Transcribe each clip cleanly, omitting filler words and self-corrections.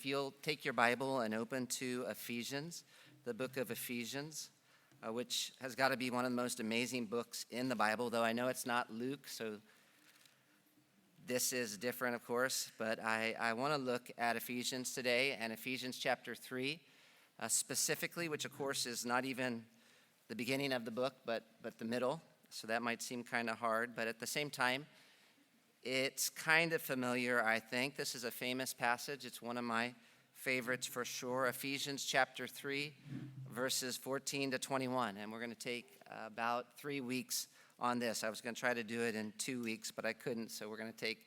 If you'll take your Bible and open to Ephesians, the book of Ephesians, which has got to be one of the most amazing books in the Bible, though I know it's not Luke, so this is different, of course, but I want to look at Ephesians today, and Ephesians chapter 3 specifically, which of course is not even the beginning of the book, but the middle, so that might seem kind of hard, but at the same time, it's kind of familiar, I think. This is a famous passage. It's one of my favorites for sure. Ephesians chapter 3, verses 14 to 21. And we're going to take about 3 weeks on this. I was going to try to do it in 2 weeks, but I couldn't. So we're going to take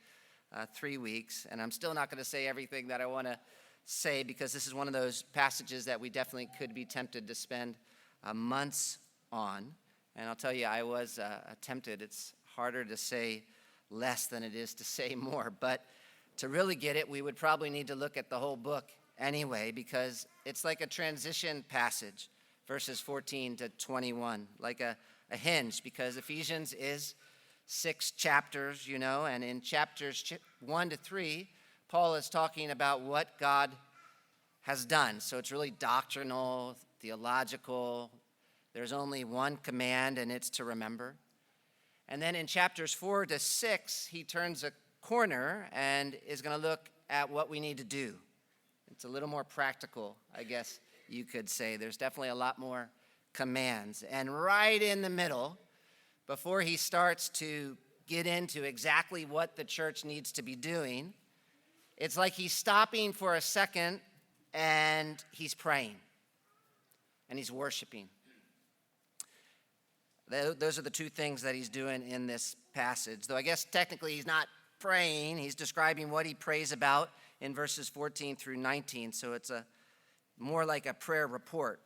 3 weeks. And I'm still not going to say everything that I want to say because this is one of those passages that we definitely could be tempted to spend months on. And I'll tell you, I was tempted. It's harder to say less than it is to say more. But to really get it, we would probably need to look at the whole book anyway, because it's like a transition passage, verses 14 to 21, like a hinge, because Ephesians is 6 chapters, and in chapters 1 to 3, Paul is talking about what God has done. So it's really doctrinal, theological. There's only one command, and it's to remember. And then in chapters 4 to 6, he turns a corner and is going to look at what we need to do. It's a little more practical, I guess you could say. There's definitely a lot more commands. And right in the middle, before he starts to get into exactly what the church needs to be doing, it's like he's stopping for a second and he's praying and he's worshiping. Those are the two things that he's doing in this passage. Though I guess technically he's not praying. He's describing what he prays about in verses 14 through 19. So it's more like a prayer report.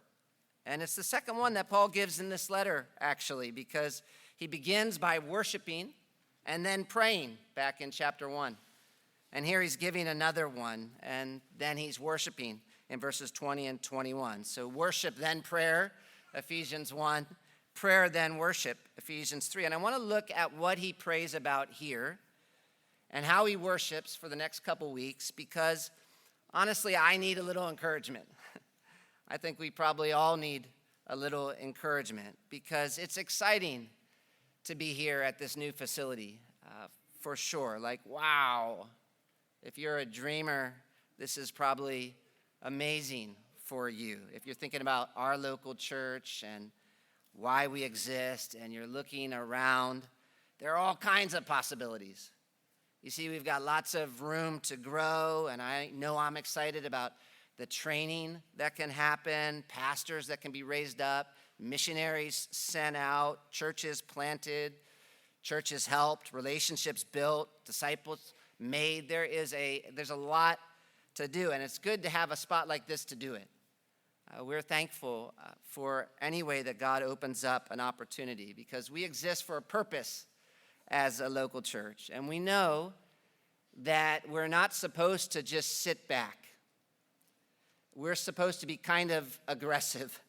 And it's the second one that Paul gives in this letter, actually, because he begins by worshiping and then praying back in chapter 1. And here he's giving another one, and then he's worshiping in verses 20 and 21. So worship, then prayer, Ephesians 1. Prayer, then worship, Ephesians 3. And I want to look at what he prays about here and how he worships for the next couple weeks, because honestly, I need a little encouragement. I think we probably all need a little encouragement because it's exciting to be here at this new facility, for sure. Like, wow, if you're a dreamer, this is probably amazing for you. If you're thinking about our local church and why we exist, and you're looking around, there are all kinds of possibilities. You see, we've got lots of room to grow, and I know I'm excited about the training that can happen, pastors that can be raised up, missionaries sent out, churches planted, churches helped, relationships built, disciples made. There's a lot to do, and it's good to have a spot like this to do it. We're thankful for any way that God opens up an opportunity, because we exist for a purpose as a local church. And we know that we're not supposed to just sit back. We're supposed to be kind of aggressive.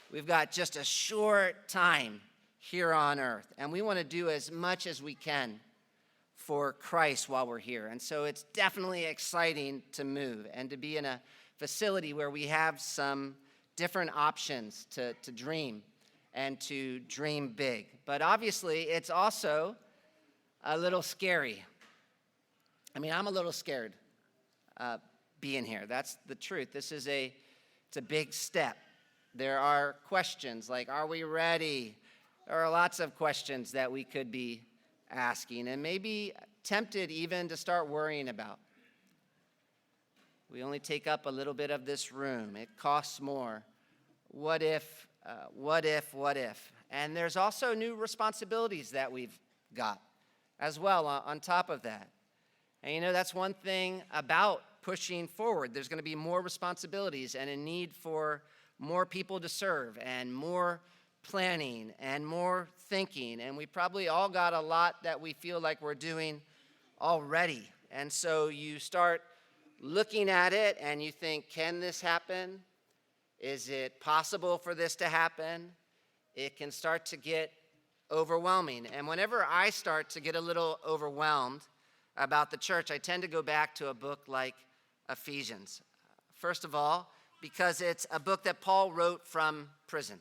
We've got just a short time here on earth, and we want to do as much as we can for Christ while we're here. And so it's definitely exciting to move and to be in a facility where we have some different options to dream and to dream big. But obviously, it's also a little scary. I mean, I'm a little scared being here. That's the truth. It's a big step. There are questions like, are we ready? There are lots of questions that we could be asking and maybe tempted even to start worrying about. We only take up a little bit of this room. It costs more. What if? And there's also new responsibilities that we've got as well on top of that. And that's one thing about pushing forward. There's going to be more responsibilities and a need for more people to serve and more planning and more thinking. And we probably all got a lot that we feel like we're doing already. And so you start looking at it and you think, can this happen? Is it possible for this to happen? It can start to get overwhelming. And whenever I start to get a little overwhelmed about the church, I tend to go back to a book like Ephesians? First of all, because it's a book that Paul wrote from prison.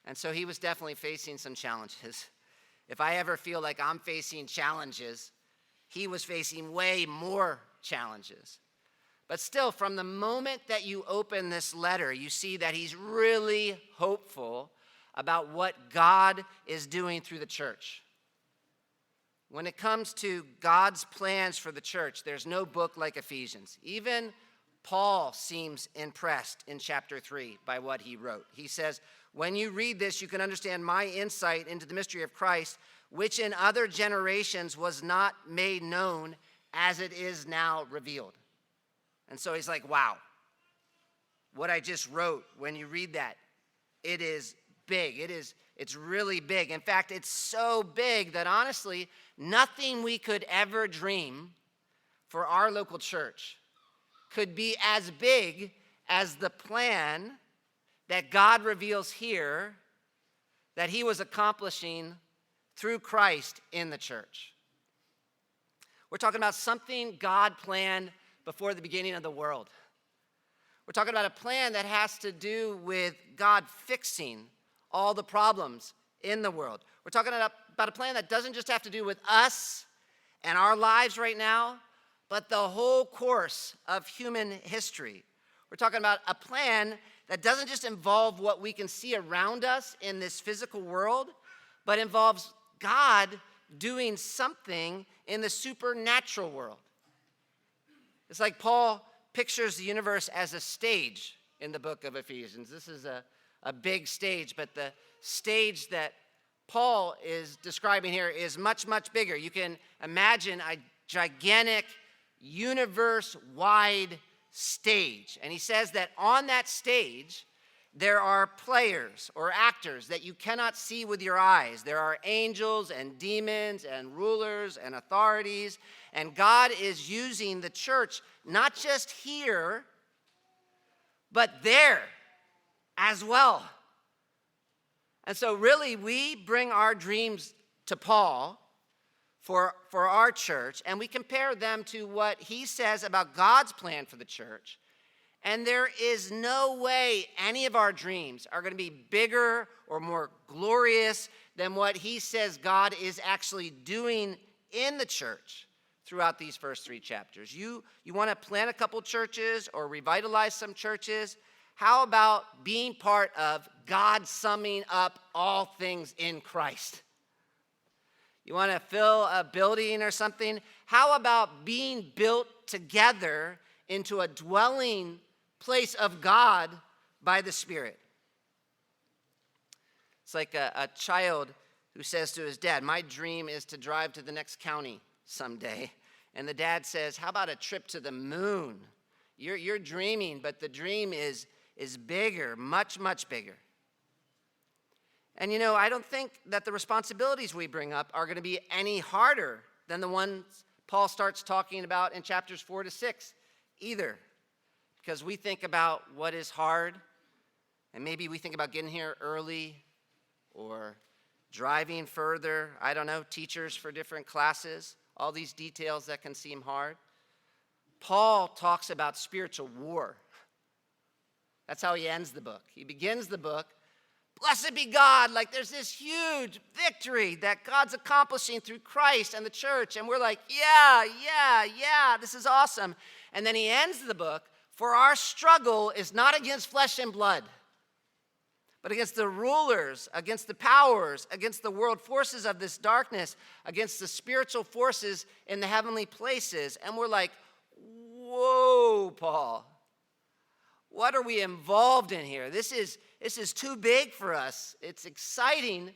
And so he was definitely facing some challenges. If I ever feel like I'm facing challenges, he was facing way more challenges. But still, from the moment that you open this letter, you see that he's really hopeful about what God is doing through the church. When it comes to God's plans for the church, there's no book like Ephesians. Even Paul seems impressed in chapter 3 by what he wrote. He says, when you read this, you can understand my insight into the mystery of Christ, which in other generations was not made known as it is now revealed. And so he's like, wow, what I just wrote, when you read that, it is big. It's really big. In fact, it's so big that honestly, nothing we could ever dream for our local church could be as big as the plan that God reveals here that he was accomplishing through Christ in the church. We're talking about something God planned before the beginning of the world. We're talking about a plan that has to do with God fixing all the problems in the world. We're talking about a plan that doesn't just have to do with us and our lives right now, but the whole course of human history. We're talking about a plan that doesn't just involve what we can see around us in this physical world, but involves God doing something in the supernatural world. It's like Paul pictures the universe as a stage in the book of Ephesians. This is a big stage, but the stage that Paul is describing here is much, much bigger. You can imagine a gigantic, universe-wide stage. And he says that on that stage, there are players or actors that you cannot see with your eyes. There are angels and demons and rulers and authorities. And God is using the church not just here, but there as well. And so really, we bring our dreams to Paul for our church, and we compare them to what he says about God's plan for the church. And there is no way any of our dreams are going to be bigger or more glorious than what he says God is actually doing in the church throughout these first 3 chapters. You want to plant a couple churches or revitalize some churches? How about being part of God summing up all things in Christ? You want to fill a building or something? How about being built together into a dwelling place of God by the Spirit? It's like a child who says to his dad, my dream is to drive to the next county someday. And the dad says, how about a trip to the moon? You're dreaming, but the dream is bigger, much, much bigger. And I don't think that the responsibilities we bring up are going to be any harder than the ones Paul starts talking about in chapters 4 to 6 either. Because we think about what is hard, and maybe we think about getting here early or driving further, I don't know, teachers for different classes, all these details that can seem hard. Paul talks about spiritual war. That's how he ends the book. He begins the book, blessed be God, like there's this huge victory that God's accomplishing through Christ and the church. And we're like, yeah, this is awesome. And then he ends the book, for our struggle is not against flesh and blood, but against the rulers, against the powers, against the world forces of this darkness, against the spiritual forces in the heavenly places. And we're like, whoa, Paul, what are we involved in here? This is too big for us. It's exciting,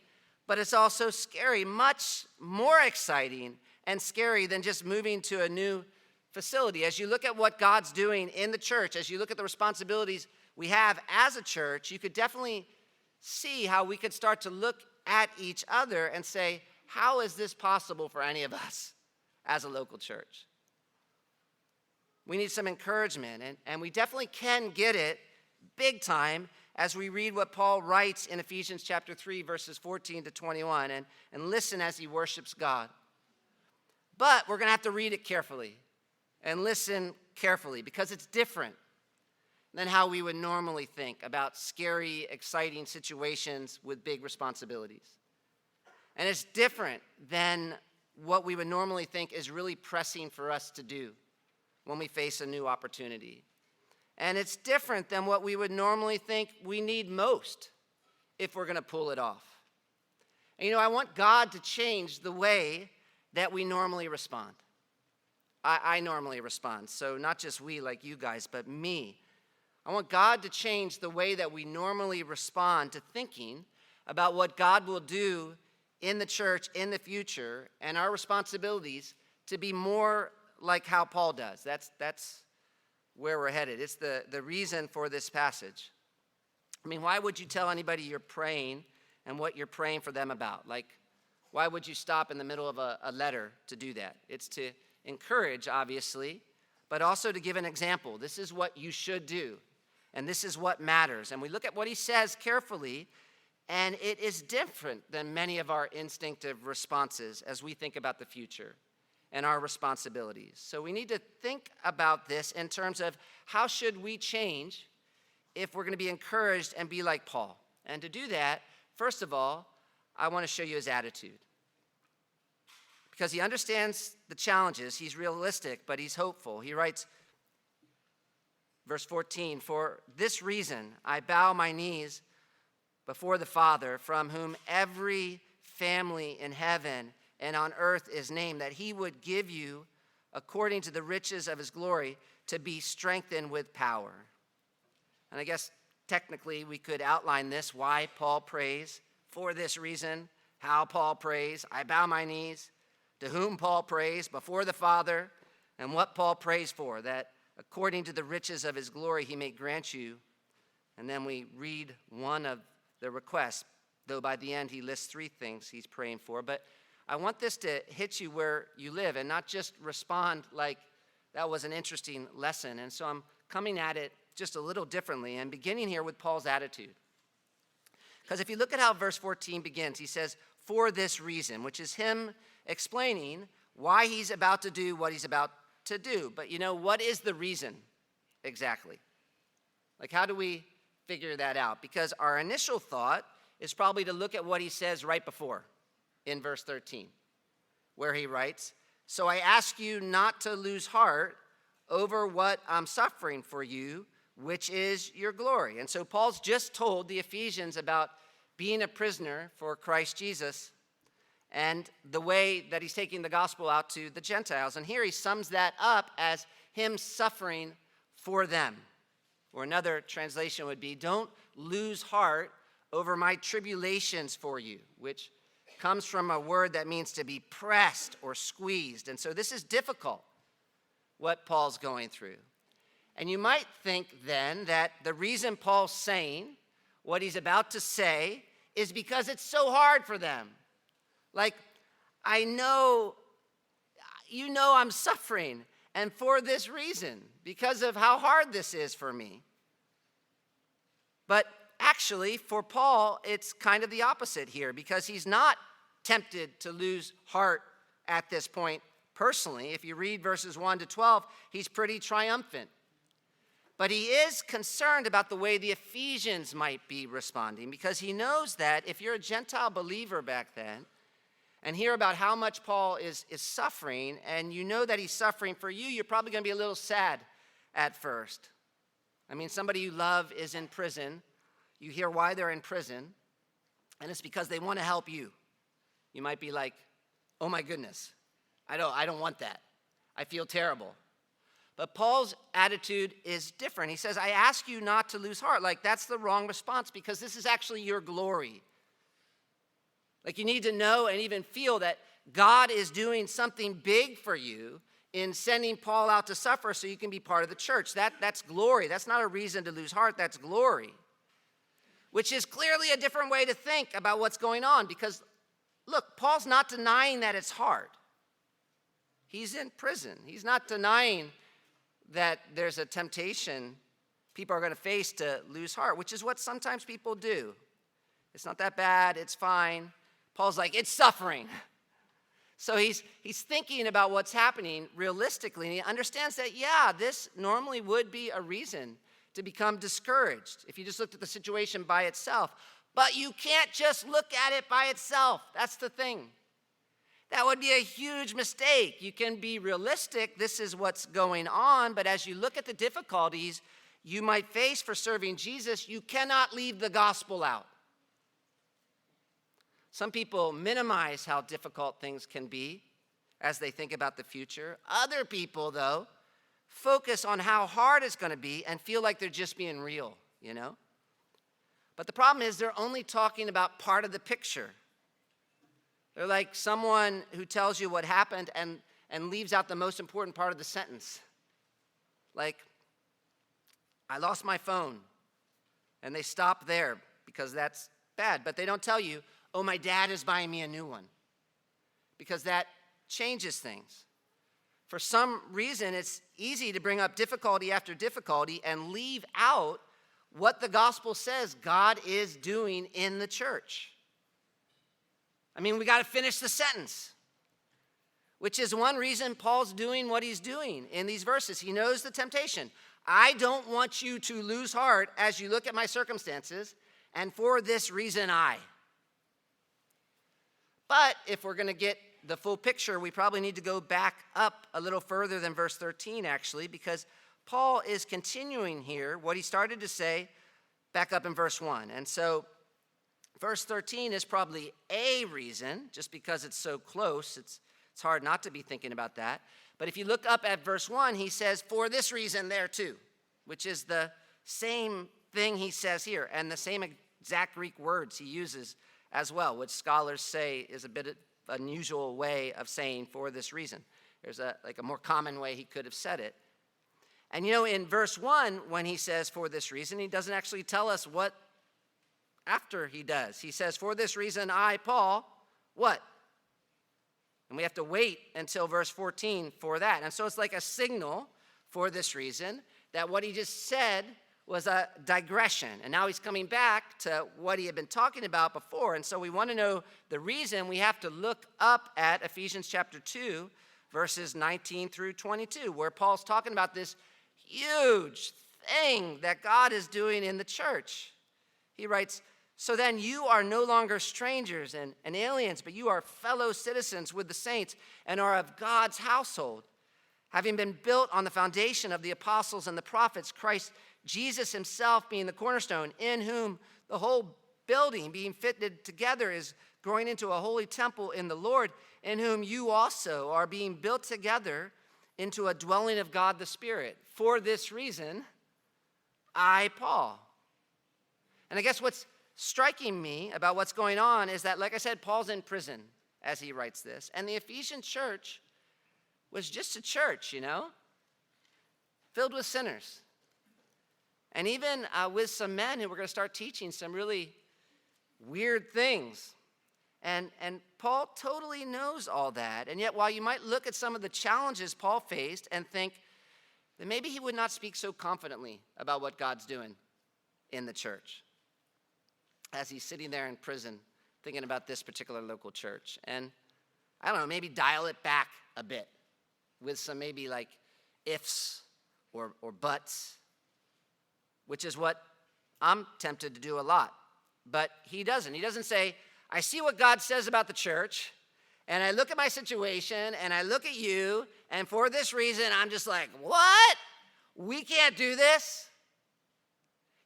but it's also scary, much more exciting and scary than just moving to a new facility. As you look at what God's doing in the church, as you look at the responsibilities we have as a church, you could definitely see how we could start to look at each other and say, how is this possible for any of us as a local church? We need some encouragement, and we definitely can get it big time as we read what Paul writes in Ephesians chapter 3, verses 14 to 21, and listen as he worships God. But we're going to have to read it carefully and listen carefully because it's different than how we would normally think about scary, exciting situations with big responsibilities. And it's different than what we would normally think is really pressing for us to do when we face a new opportunity. And it's different than what we would normally think we need most if we're going to pull it off. And I want God to change the way that we normally respond. I normally respond, so not just we like you guys, but me. I want God to change the way that we normally respond to thinking about what God will do in the church in the future and our responsibilities to be more like how Paul does. That's where we're headed. It's the reason for this passage. I mean, why would you tell anybody you're praying and what you're praying for them about? Like, why would you stop in the middle of a letter to do that? It's to encourage, obviously, but also to give an example. This is what you should do, and this is what matters. And we look at what he says carefully, and it is different than many of our instinctive responses as we think about the future and our responsibilities. So we need to think about this in terms of how should we change if we're going to be encouraged and be like Paul. And to do that, first of all, I want to show you his attitude. Because he understands the challenges. He's realistic, but he's hopeful. He writes, verse 14, "For this reason I bow my knees before the Father, from whom every family in heaven and on earth is named, that he would give you, according to the riches of his glory, to be strengthened with power." And I guess technically we could outline this, why Paul prays, for this reason, how Paul prays, I bow my knees, to whom Paul prays, before the Father, and what Paul prays for, that according to the riches of his glory he may grant you. And then we read one of the requests, though by the end he lists three things he's praying for. But I want this to hit you where you live and not just respond like that was an interesting lesson. And so I'm coming at it just a little differently and beginning here with Paul's attitude. Because if you look at how verse 14 begins, he says, "For this reason," which is him explaining why he's about to do what he's about to do. But what is the reason exactly? Like, how do we figure that out? Because our initial thought is probably to look at what he says right before in verse 13, where he writes, "So I ask you not to lose heart over what I'm suffering for you, which is your glory." And so Paul's just told the Ephesians about being a prisoner for Christ Jesus and the way that he's taking the gospel out to the Gentiles. And here he sums that up as him suffering for them. Or another translation would be, "Don't lose heart over my tribulations for you," which comes from a word that means to be pressed or squeezed. And so this is difficult, what Paul's going through. And you might think then that the reason Paul's saying what he's about to say is because it's so hard for them. Like, I know, I'm suffering, and for this reason, because of how hard this is for me. But actually, for Paul, it's kind of the opposite here, because he's not tempted to lose heart at this point personally. If you read verses 1 to 12, he's pretty triumphant. But he is concerned about the way the Ephesians might be responding, because he knows that if you're a Gentile believer back then, and hear about how much Paul is suffering, and you know that he's suffering for you, you're probably going to be a little sad at first. I mean, somebody you love is in prison. You hear why they're in prison, and it's because they want to help you. You might be like, "Oh my goodness, I don't want that. I feel terrible." But Paul's attitude is different. He says, "I ask you not to lose heart." Like, that's the wrong response, because this is actually your glory. Like, you need to know and even feel that God is doing something big for you in sending Paul out to suffer so you can be part of the church. That's glory. That's not a reason to lose heart. That's glory. Which is clearly a different way to think about what's going on, because, look, Paul's not denying that it's hard. He's in prison. He's not denying that there's a temptation people are going to face to lose heart, which is what sometimes people do. It's not that bad. It's fine. Paul's like, it's suffering. So he's thinking about what's happening realistically, and he understands that, yeah, this normally would be a reason to become discouraged if you just looked at the situation by itself. But you can't just look at it by itself. That's the thing. That would be a huge mistake. You can be realistic. This is what's going on. But as you look at the difficulties you might face for serving Jesus, you cannot leave the gospel out. Some people minimize how difficult things can be as they think about the future. Other people, though, focus on how hard it's going to be and feel like they're just being real, you know? But the problem is they're only talking about part of the picture. They're like someone who tells you what happened and leaves out the most important part of the sentence. Like, I lost my phone. And they stop there because that's bad. But they don't tell you, oh, my dad is buying me a new one. Because that changes things. For some reason, it's easy to bring up difficulty after difficulty and leave out what the gospel says God is doing in the church. I mean, we got to finish the sentence, which is one reason Paul's doing what he's doing in these verses. He knows the temptation. I don't want you to lose heart as you look at my circumstances, and for this reason But if we're going to get the full picture, we probably need to go back up a little further than verse 13, actually, because Paul is continuing here what he started to say back up in verse 1. And so verse 13 is probably a reason, just because it's so close, it's hard not to be thinking about that. But if you look up at verse 1, he says, for this reason there too, which is the same thing he says here, and the same exact Greek words he uses as well, which scholars say is a bit unusual way of saying for this reason. There's a more common way he could have said it. And you know, in verse 1, when he says for this reason, he doesn't actually tell us what after he does. He says, for this reason, I, Paul, what? And we have to wait until verse 14 for that. And so it's like a signal for this reason that what he just said was a digression. And now he's coming back to what he had been talking about before. And so we want to know the reason. We have to look up at Ephesians chapter 2, verses 19 through 22, where Paul's talking about this huge thing that God is doing in the church. He writes, so then you are no longer strangers and aliens, but you are fellow citizens with the saints and are of God's household, having been built on the foundation of the apostles and the prophets, Christ Jesus himself being the cornerstone, in whom the whole building being fitted together is growing into a holy temple in the Lord, in whom you also are being built together into a dwelling of God the Spirit. For this reason, I, Paul. And I guess what's striking me about what's going on is that, like I said, Paul's in prison as he writes this. And the Ephesian church was just a church, you know, filled with sinners. And even with some men who were going to start teaching some really weird things. And Paul totally knows all that. And yet, while you might look at some of the challenges Paul faced and think that maybe he would not speak so confidently about what God's doing in the church, as he's sitting there in prison thinking about this particular local church. And I don't know, maybe dial it back a bit with some maybe like ifs or buts, which is what I'm tempted to do a lot. But he doesn't. He doesn't say, I see what God says about the church, and I look at my situation, and I look at you, and for this reason, I'm just like, what? We can't do this?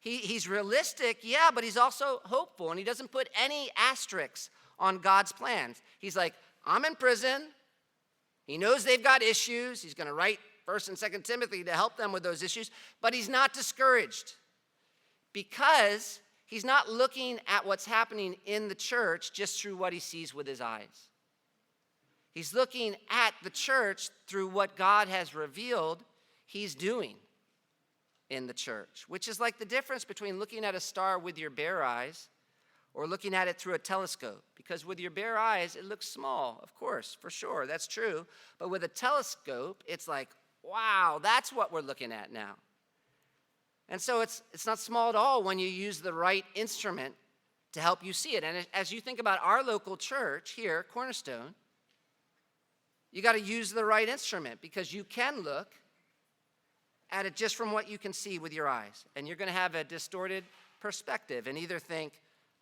He's realistic, yeah, but he's also hopeful, and he doesn't put any asterisks on God's plans. He's like, I'm in prison. He knows they've got issues. He's going to write 1st and 2nd Timothy to help them with those issues, but he's not discouraged because he's not looking at what's happening in the church just through what he sees with his eyes. He's looking at the church through what God has revealed he's doing in the church, which is like the difference between looking at a star with your bare eyes or looking at it through a telescope. Because with your bare eyes, it looks small, of course, for sure, that's true. But with a telescope, it's like, wow, that's what we're looking at now. And so it's not small at all when you use the right instrument to help you see it. And as you think about our local church here, Cornerstone, You got to use the right instrument, because you can look at it just from what you can see with your eyes. And you're going to have a distorted perspective and either think,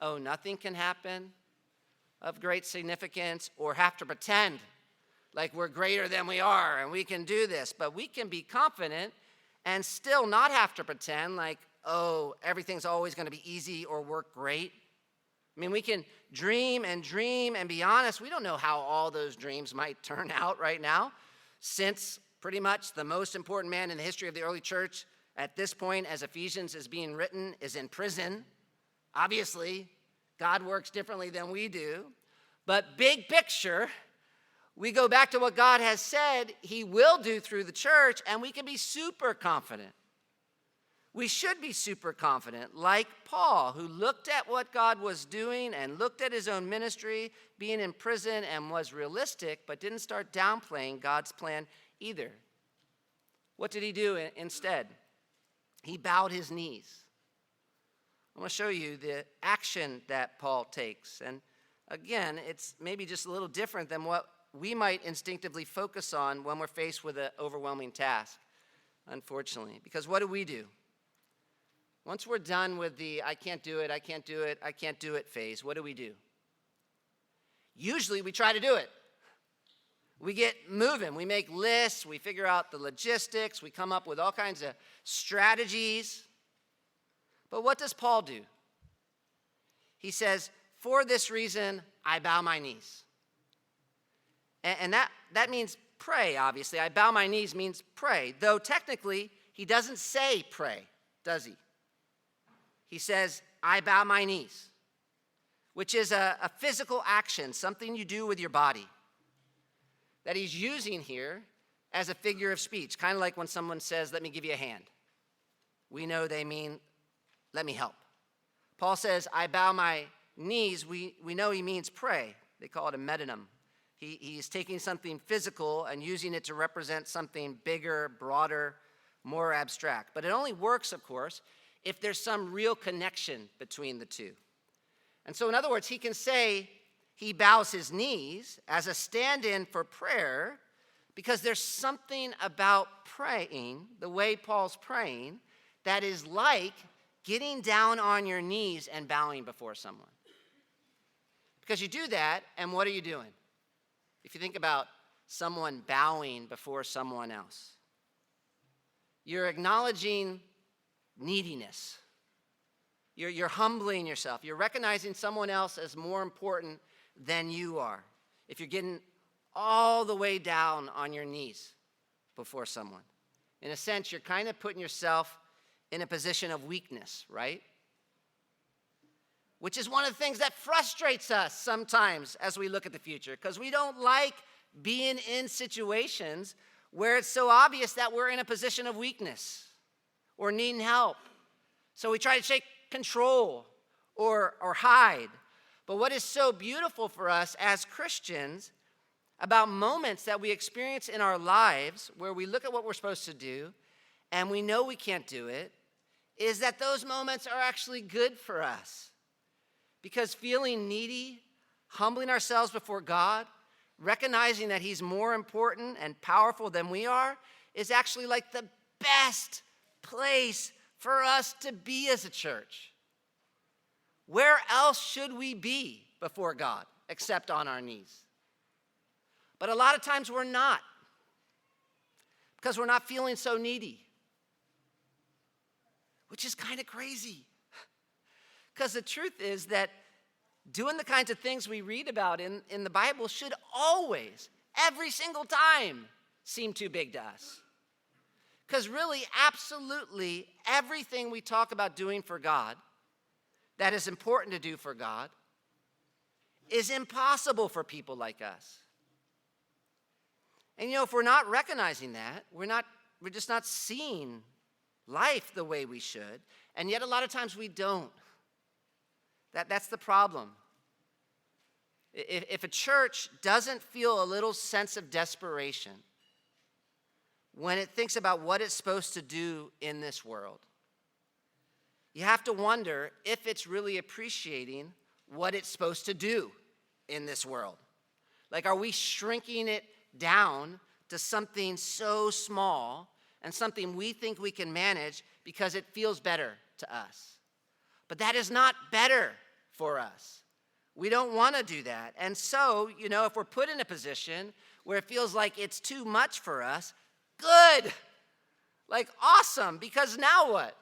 oh, nothing can happen of great significance, or have to pretend like we're greater than we are and we can do this. But we can be confident and still not have to pretend like, oh, everything's always going to be easy or work great. I mean, we can dream and be honest. We don't know how all those dreams might turn out right now, since pretty much the most important man in the history of the early church at this point, as Ephesians is being written, is in prison. Obviously, God works differently than we do. But big picture, we go back to what God has said he will do through the church, and we can be super confident. We should be super confident, like Paul, who looked at what God was doing and looked at his own ministry, being in prison, and was realistic, but didn't start downplaying God's plan either. What did he do instead? He bowed his knees. I want to show you the action that Paul takes. And again, it's maybe just a little different than what we might instinctively focus on when we're faced with an overwhelming task, unfortunately. Because what do? Once we're done with the I can't do it phase, what do? Usually we try to do it. We get moving. We make lists. We figure out the logistics. We come up with all kinds of strategies. But what does Paul do? He says, for this reason, I bow my knees. And that means pray, obviously. I bow my knees means pray. Though technically, he doesn't say pray, does he? He says, I bow my knees, which is a physical action, something you do with your body, that he's using here as a figure of speech, kind of like when someone says, let me give you a hand. We know they mean, let me help. Paul says, I bow my knees. We know he means pray. They call it a metonym. He's taking something physical and using it to represent something bigger, broader, more abstract. But it only works, of course, if there's some real connection between the two. And so, in other words, he can say he bows his knees as a stand-in for prayer because there's something about praying, the way Paul's praying, that is like getting down on your knees and bowing before someone. Because you do that, and what are you doing? If you think about someone bowing before someone else, you're acknowledging neediness. You're humbling yourself. You're recognizing someone else as more important than you are. If you're getting all the way down on your knees before someone. In a sense, you're kind of putting yourself in a position of weakness, right? Which is one of the things that frustrates us sometimes as we look at the future, because we don't like being in situations where it's so obvious that we're in a position of weakness or needing help. So we try to take control or hide. But what is so beautiful for us as Christians about moments that we experience in our lives where we look at what we're supposed to do and we know we can't do it, is that those moments are actually good for us. Because feeling needy, humbling ourselves before God, recognizing that he's more important and powerful than we are, is actually like the best place for us to be as a church. Where else should we be before God except on our knees? But a lot of times we're not, because we're not feeling so needy, which is kind of crazy. Because the truth is that doing the kinds of things we read about in the Bible should always, every single time, seem too big to us. Because really, absolutely everything we talk about doing for God that is important to do for God is impossible for people like us. And if we're not recognizing that, we're just not seeing life the way we should, and yet a lot of times we don't. That's the problem. If a church doesn't feel a little sense of desperation when it thinks about what it's supposed to do in this world, you have to wonder if it's really appreciating what it's supposed to do in this world. Like, are we shrinking it down to something so small and something we think we can manage because it feels better to us. But that is not better for us. We don't want to do that. And so, if we're put in a position where it feels like it's too much for us, good. Like, awesome, because now what?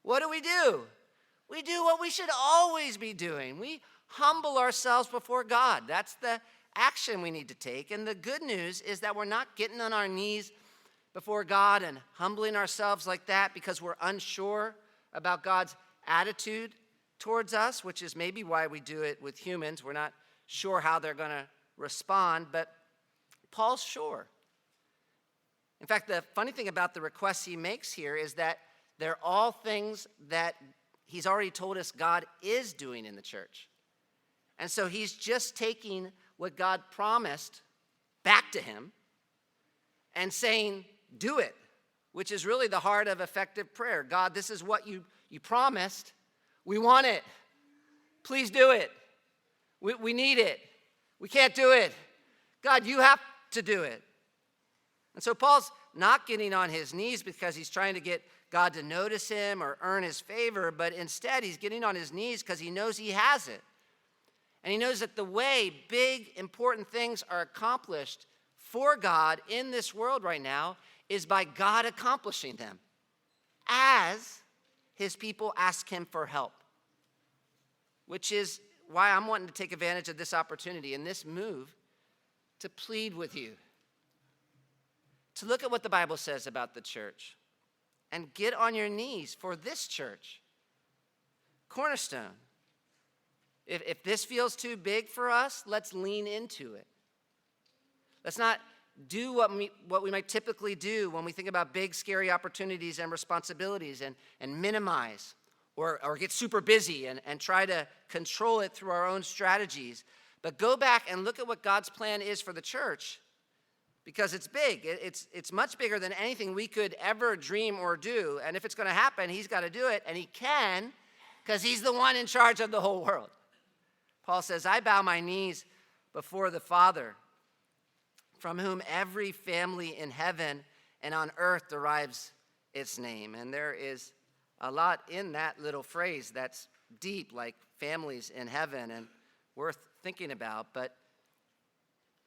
What do? We do what we should always be doing. We humble ourselves before God. That's the action we need to take. And the good news is that we're not getting on our knees before God and humbling ourselves like that because we're unsure about God's attitude towards us, which is maybe why we do it with humans. We're not sure how they're going to respond, but Paul's sure. In fact, the funny thing about the requests he makes here is that they're all things that he's already told us God is doing in the church. And so he's just taking what God promised back to him and saying, do it, which is really the heart of effective prayer. God, this is what you promised. We want it. Please do it. We need it. We can't do it. God, you have to do it. And so Paul's not getting on his knees because he's trying to get God to notice him or earn his favor, but instead he's getting on his knees because he knows he has it. And he knows that the way big, important things are accomplished for God in this world right now is by God accomplishing them as his people ask him for help, which is why I'm wanting to take advantage of this opportunity and this move to plead with you, to look at what the Bible says about the church and get on your knees for this church, Cornerstone. If this feels too big for us, let's lean into it. Let's not do what we might typically do when we think about big, scary opportunities and responsibilities and minimize or get super busy and try to control it through our own strategies. But go back and look at what God's plan is for the church because it's big. It's much bigger than anything we could ever dream or do. And if it's going to happen, he's got to do it. And he can because he's the one in charge of the whole world. Paul says, I bow my knees before the Father, from whom every family in heaven and on earth derives its name. And there is a lot in that little phrase that's deep, like families in heaven, and worth thinking about. But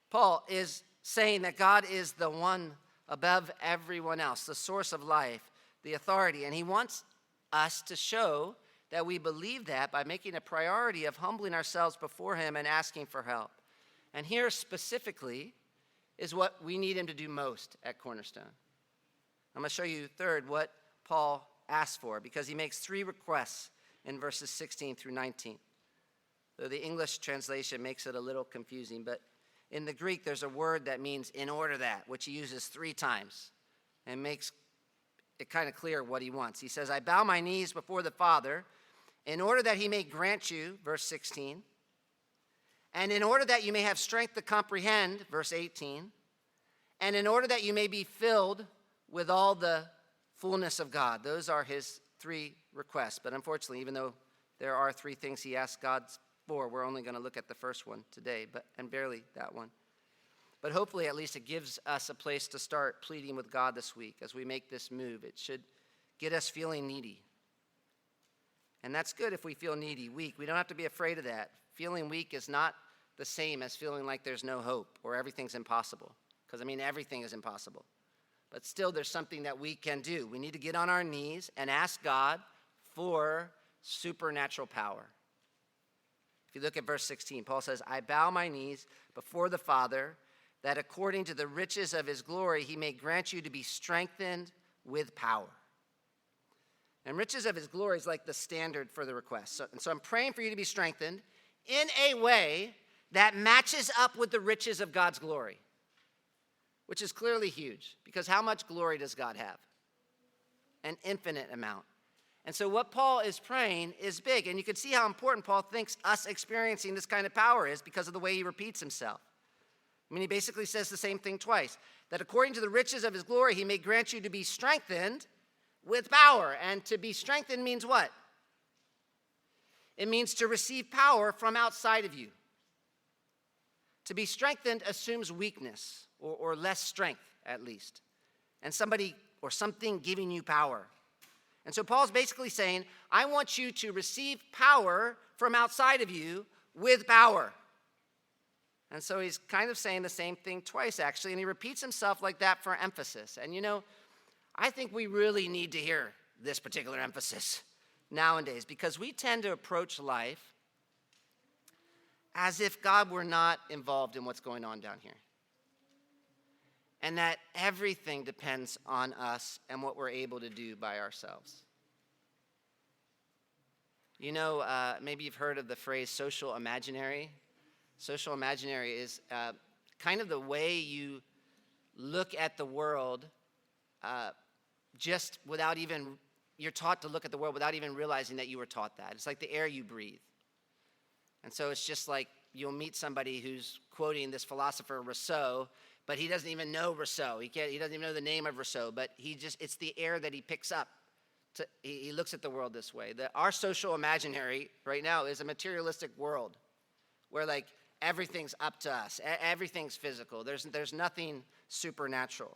Paul is saying that God is the one above everyone else, the source of life, the authority. And he wants us to show that we believe that by making a priority of humbling ourselves before him and asking for help. And here specifically is what we need him to do most at Cornerstone. I'm going to show you third what Paul asked for because he makes three requests in verses 16 through 19. Though the English translation makes it a little confusing, but in the Greek there's a word that means in order that, which he uses 3 times and makes it kind of clear what he wants. He says, I bow my knees before the Father in order that he may grant you, verse 16, and in order that you may have strength to comprehend, verse 18, and in order that you may be filled with all the fullness of God. Those are his 3 requests. But unfortunately, even though there are 3 things he asked God for, we're only going to look at the first one today, and barely that one. But hopefully, at least it gives us a place to start pleading with God this week as we make this move. It should get us feeling needy. And that's good if we feel needy, weak. We don't have to be afraid of that. Feeling weak is not the same as feeling like there's no hope or everything's impossible. Because, everything is impossible. But still, there's something that we can do. We need to get on our knees and ask God for supernatural power. If you look at verse 16, Paul says, I bow my knees before the Father, that according to the riches of his glory, he may grant you to be strengthened with power. And riches of his glory is like the standard for the request. So I'm praying for you to be strengthened in a way that matches up with the riches of God's glory, which is clearly huge, because how much glory does God have? An infinite amount. And so what Paul is praying is big, and you can see how important Paul thinks us experiencing this kind of power is because of the way he repeats himself. He basically says the same thing twice, that according to the riches of his glory, he may grant you to be strengthened with power. And to be strengthened means what? It means to receive power from outside of you. To be strengthened assumes weakness or less strength at least, and somebody or something giving you power. And so Paul's basically saying, I want you to receive power from outside of you with power. And so he's kind of saying the same thing twice, actually, and he repeats himself like that for emphasis. And I think we really need to hear this particular emphasis nowadays, because we tend to approach life as if God were not involved in what's going on down here, and that everything depends on us and what we're able to do by ourselves. Maybe you've heard of the phrase social imaginary. Social imaginary is kind of the way you look at the world just without even, you're taught to look at the world without even realizing that you were taught that. It's like the air you breathe. And so it's just like you'll meet somebody who's quoting this philosopher Rousseau, but he doesn't even know Rousseau. He doesn't even know the name of Rousseau, but it's the air that he picks up. He looks at the world this way. Our social imaginary right now is a materialistic world where like everything's up to us. Everything's physical. There's nothing supernatural.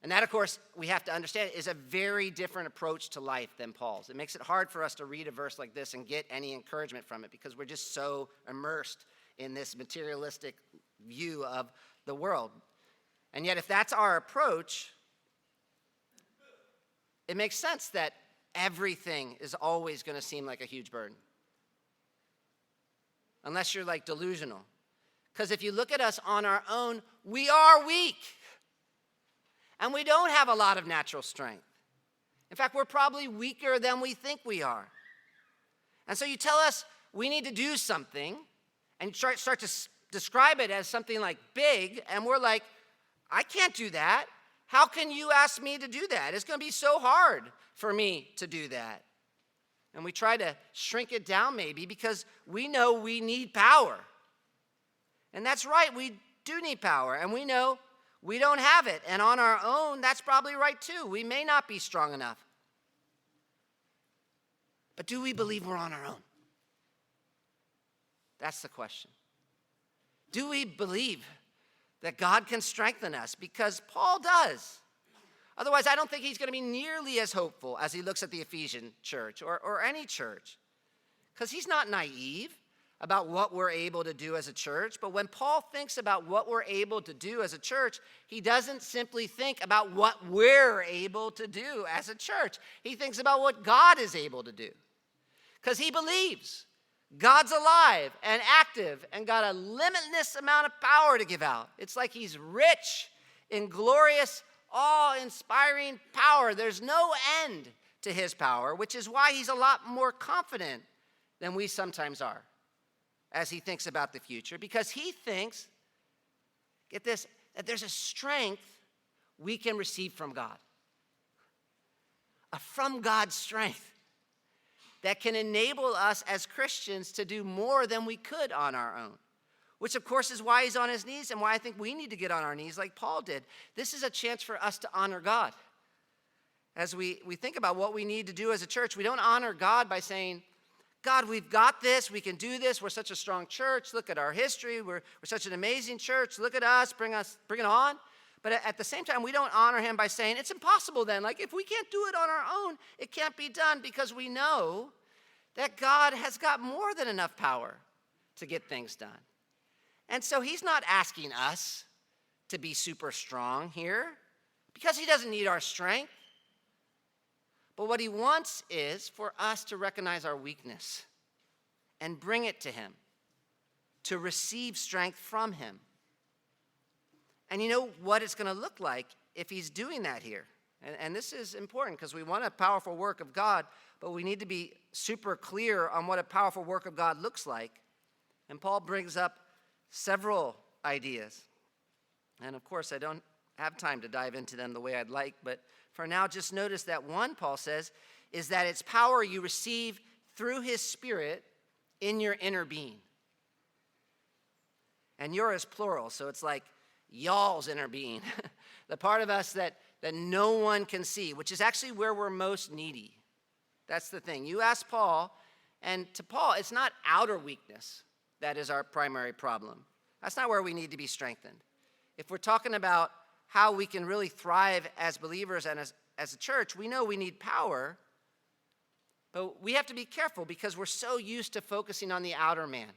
And that, of course, we have to understand is a very different approach to life than Paul's. It makes it hard for us to read a verse like this and get any encouragement from it because we're just so immersed in this materialistic view of the world. And yet, if that's our approach, it makes sense that everything is always going to seem like a huge burden. Unless you're like delusional. Because if you look at us on our own, we are weak. And we don't have a lot of natural strength. In fact, we're probably weaker than we think we are. And so you tell us we need to do something and start to describe it as something like big, and we're like, I can't do that. How can you ask me to do that? It's going to be so hard for me to do that. And we try to shrink it down maybe because we know we need power. And that's right, we do need power, and we know we don't have it. And on our own, that's probably right too. We may not be strong enough. But do we believe we're on our own? That's the question. Do we believe that God can strengthen us? Because Paul does. Otherwise, I don't think he's going to be nearly as hopeful as he looks at the Ephesian church or any church. Because he's not naive about what we're able to do as a church. But when Paul thinks about what we're able to do as a church, he doesn't simply think about what we're able to do as a church. He thinks about what God is able to do. Because he believes God's alive and active and got a limitless amount of power to give out. It's like he's rich in glorious, awe-inspiring power. There's no end to his power, which is why he's a lot more confident than we sometimes are as he thinks about the future, because he thinks, get this, that there's a strength we can receive from God. A from God strength that can enable us as Christians to do more than we could on our own, which of course is why he's on his knees and why I think we need to get on our knees like Paul did. This is a chance for us to honor God. As we think about what we need to do as a church, we don't honor God by saying, God, we've got this, we can do this, we're such a strong church, look at our history, we're such an amazing church, look at us, bring it on. But at the same time, we don't honor him by saying, it's impossible then. Like, if we can't do it on our own, it can't be done, because we know that God has got more than enough power to get things done. And so he's not asking us to be super strong here, because he doesn't need our strength. But what he wants is for us to recognize our weakness and bring it to him, to receive strength from him. And you know what it's going to look like if he's doing that here. And this is important because we want a powerful work of God, but we need to be super clear on what a powerful work of God looks like. And Paul brings up several ideas. And of course, I don't have time to dive into them the way I'd like, but for now, just notice that one, Paul says, is that it's power you receive through his Spirit in your inner being. And your is plural, so it's like y'all's inner being, the part of us that no one can see, which is actually where we're most needy. That's the thing. You ask Paul, and to Paul, it's not outer weakness that is our primary problem. That's not where we need to be strengthened. if we're talking about how we can really thrive as believers and as a church, we know we need power, but we have to be careful because we're so used to focusing on the outer man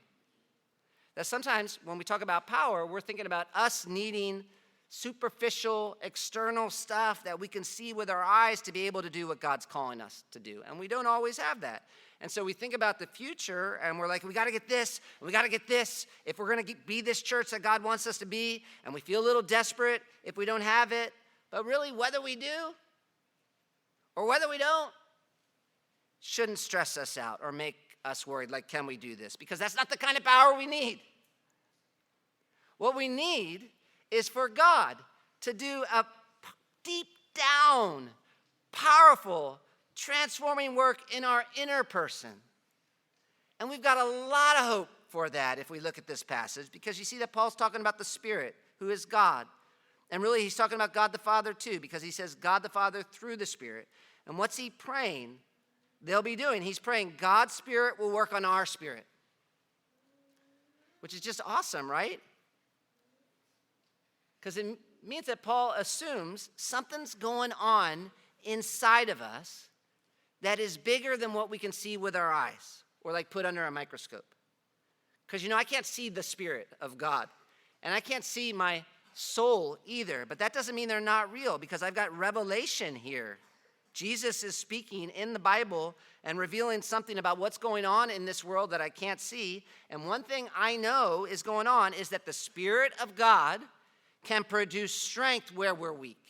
that sometimes when we talk about power, we're thinking about us needing superficial, external stuff that we can see with our eyes to be able to do what God's calling us to do. And we don't always have that. And so we think about the future and we're like, we got to get this, we got to get this if we're going to be this church that God wants us to be. And we feel a little desperate if we don't have it. But really, whether we do or whether we don't, shouldn't stress us out or make us worried, like, can we do this? Because that's not the kind of power we need. What we need is for God to do a deep down, powerful, transforming work in our inner person. And we've got a lot of hope for that if we look at this passage, because you see that Paul's talking about the Spirit, who is God. And really, he's talking about God the Father too, because he says God the Father through the Spirit. And what's he praying they'll be doing? He's praying God's Spirit will work on our spirit, which is just awesome, right? Because it means that Paul assumes something's going on inside of us that is bigger than what we can see with our eyes or like put under a microscope. Because, I can't see the Spirit of God. And I can't see my soul either. But that doesn't mean they're not real, because I've got revelation here. Jesus is speaking in the Bible and revealing something about what's going on in this world that I can't see. And one thing I know is going on is that the Spirit of God can produce strength where we're weak.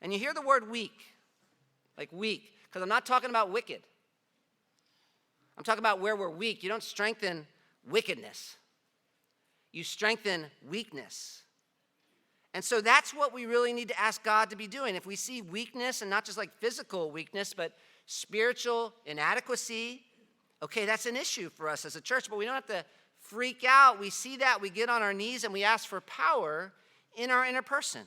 And you hear the word weak, like weak, because I'm not talking about wicked. I'm talking about where we're weak. You don't strengthen wickedness. You strengthen weakness. And so that's what we really need to ask God to be doing. If we see weakness, and not just like physical weakness, but spiritual inadequacy, okay, that's an issue for us as a church, but we don't have to freak out. We see that, we get on our knees, and we ask for power in our inner person.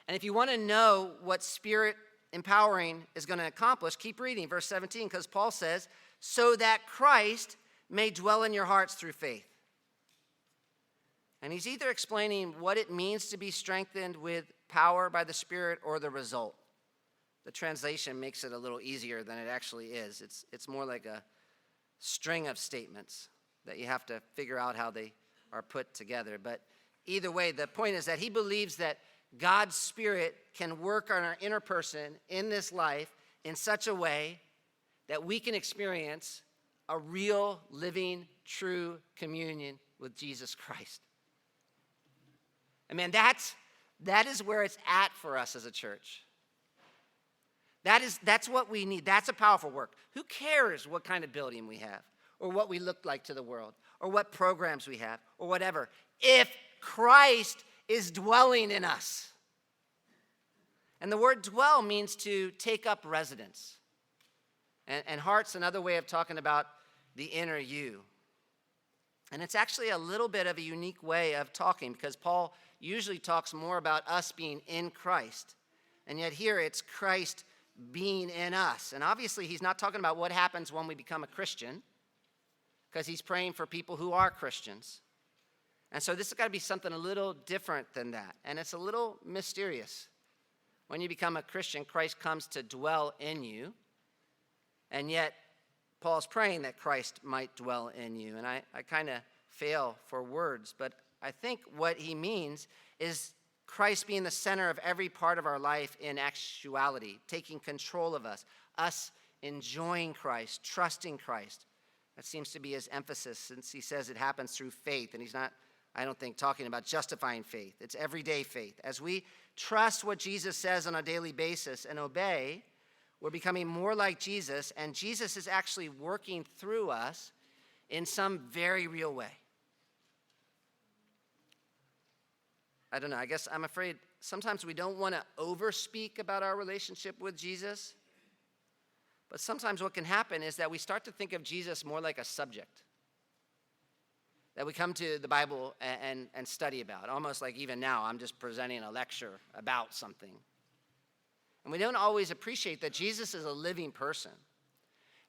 And if you want to know what Spirit empowering is going to accomplish, keep reading verse 17, because Paul says, so that Christ may dwell in your hearts through faith. And he's either explaining what it means to be strengthened with power by the Spirit or the result. The translation makes it a little easier than it actually is. It's more like a string of statements that you have to figure out how they are put together. But either way, the point is that he believes that God's Spirit can work on our inner person in this life in such a way that we can experience a real, living, true communion with Jesus Christ. And man, that is where it's at for us as a church. That's what we need. That's a powerful work. Who cares what kind of building we have, or what we look like to the world, or what programs we have, or whatever, if Christ is dwelling in us? And the word dwell means to take up residence. And heart's another way of talking about the inner you. And it's actually a little bit of a unique way of talking, because Paul usually talks more about us being in Christ. And yet here it's Christ being in us. And obviously he's not talking about what happens when we become a Christian, because he's praying for people who are Christians. And so this has got to be something a little different than that. And it's a little mysterious. When you become a Christian, Christ comes to dwell in you. And yet Paul's praying that Christ might dwell in you. And I kind of fail for words, but I think what he means is Christ being the center of every part of our life in actuality, taking control of us enjoying Christ, trusting Christ. That seems to be his emphasis, since he says it happens through faith. And he's not, I don't think, talking about justifying faith. It's everyday faith. As we trust what Jesus says on a daily basis and obey, we're becoming more like Jesus, and Jesus is actually working through us in some very real way. I don't know, I guess I'm afraid sometimes we don't want to overspeak about our relationship with Jesus, but sometimes what can happen is that we start to think of Jesus more like a subject that we come to the Bible and study about, almost like even now I'm just presenting a lecture about something. And we don't always appreciate that Jesus is a living person.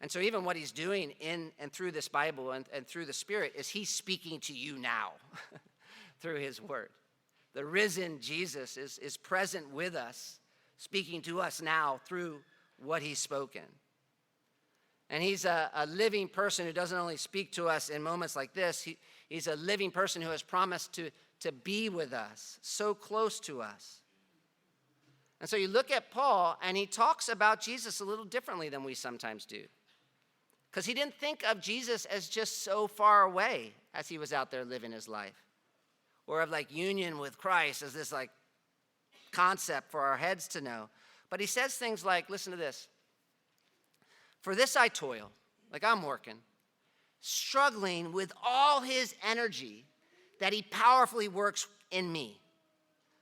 And so even what he's doing in and through this Bible and through the Spirit is he's speaking to you now. through his word. The risen Jesus is present with us, speaking to us now through what he's spoken. And he's a living person who doesn't only speak to us in moments like this, he's a living person who has promised to be with us, so close to us. And so you look at Paul, and he talks about Jesus a little differently than we sometimes do. Because he didn't think of Jesus as just so far away as he was out there living his life. Or of like union with Christ as this like concept for our heads to know. But he says things like, listen to this. For this I toil, like I'm working, struggling with all his energy that he powerfully works in me.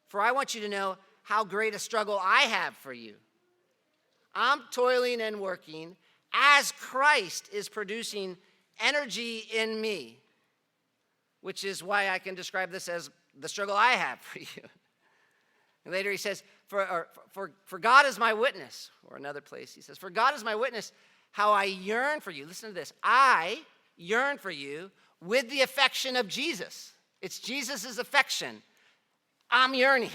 For I want you to know how great a struggle I have for you. I'm toiling and working as Christ is producing energy in me, which is why I can describe this as the struggle I have for you. And later he says, for God is my witness, or another place he says, for God is my witness, how I yearn for you. Listen to this. I yearn for you with the affection of Jesus. It's Jesus' affection. I'm yearning.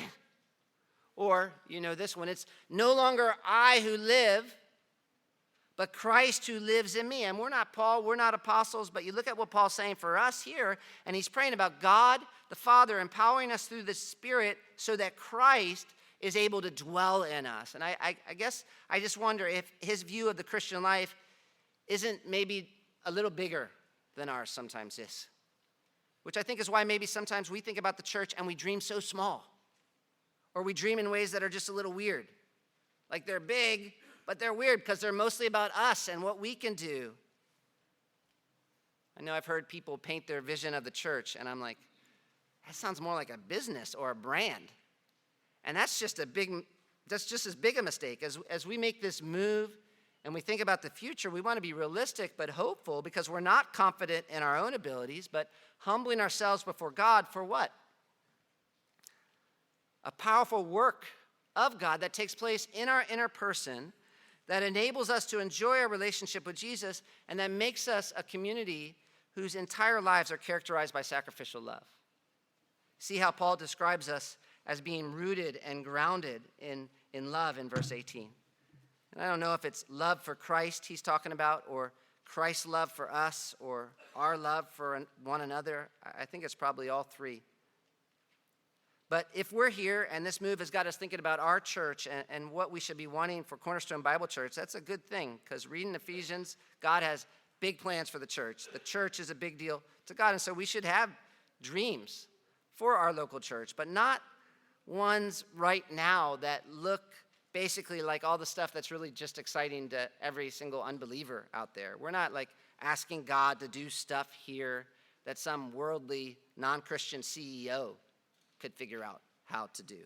Or, you know this one, it's no longer I who live, but Christ who lives in me. And we're not Paul, we're not apostles, but you look at what Paul's saying for us here, and he's praying about God, the Father, empowering us through the Spirit so that Christ is able to dwell in us. And I guess I just wonder if his view of the Christian life isn't maybe a little bigger than ours sometimes is. Which I think is why maybe sometimes we think about the church and we dream so small. Or we dream in ways that are just a little weird. Like they're big, but they're weird because they're mostly about us and what we can do. I know I've heard people paint their vision of the church, and I'm like, that sounds more like a business or a brand. And that's just as big a mistake. As we make this move and we think about the future, we want to be realistic but hopeful because we're not confident in our own abilities, but humbling ourselves before God for what? A powerful work of God that takes place in our inner person that enables us to enjoy our relationship with Jesus and that makes us a community whose entire lives are characterized by sacrificial love. See how Paul describes us as being rooted and grounded in love in verse 18. And I don't know if it's love for Christ he's talking about or Christ's love for us or our love for one another. I think it's probably all three. But if we're here and this move has got us thinking about our church and what we should be wanting for Cornerstone Bible Church, that's a good thing because reading Ephesians, God has big plans for the church. The church is a big deal to God, and so we should have dreams for our local church, but not ones right now that look basically like all the stuff that's really just exciting to every single unbeliever out there. We're not like asking God to do stuff here that some worldly non-Christian CEO could figure out how to do.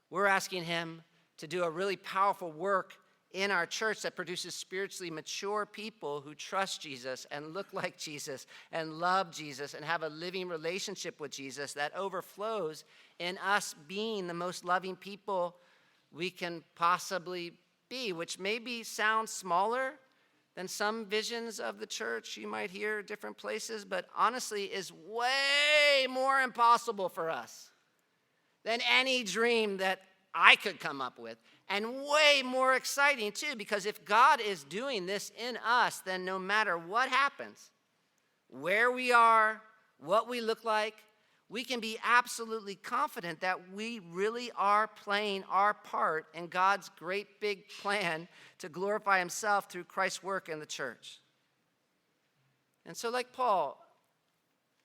We're asking him to do a really powerful work in our church that produces spiritually mature people who trust Jesus and look like Jesus and love Jesus and have a living relationship with Jesus that overflows in us being the most loving people we can possibly be, which maybe sounds smaller than some visions of the church you might hear different places, but honestly is way more impossible for us than any dream that I could come up with, and way more exciting too, because if God is doing this in us, then no matter what happens, where we are, what we look like, we can be absolutely confident that we really are playing our part in God's great big plan to glorify himself through Christ's work in the church. And so like Paul,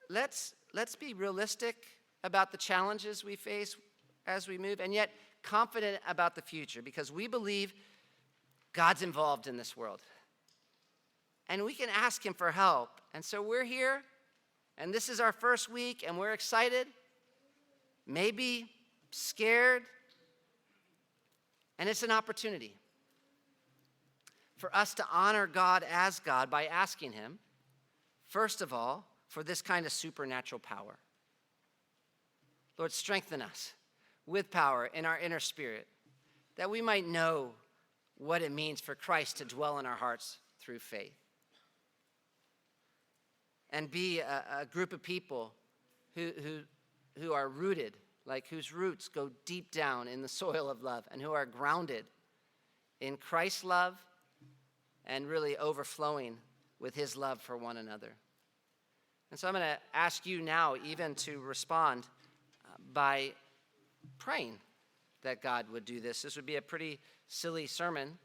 let's be realistic about the challenges we face as we move, and yet confident about the future, because we believe God's involved in this world. And we can ask him for help. And so we're here, and this is our first week, and we're excited, maybe scared, and it's an opportunity for us to honor God as God by asking him, first of all, for this kind of supernatural power. Lord, strengthen us with power in our inner spirit, that we might know what it means for Christ to dwell in our hearts through faith. And be a group of people who are rooted, like whose roots go deep down in the soil of love, and who are grounded in Christ's love and really overflowing with his love for one another. And so I'm going to ask you now even to respond by praying that God would do this. This would be a pretty silly sermon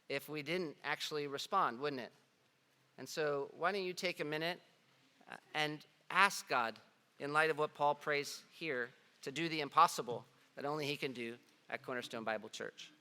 if we didn't actually respond, wouldn't it? And so why don't you take a minute and ask God, in light of what Paul prays here, to do the impossible that only he can do at Cornerstone Bible Church.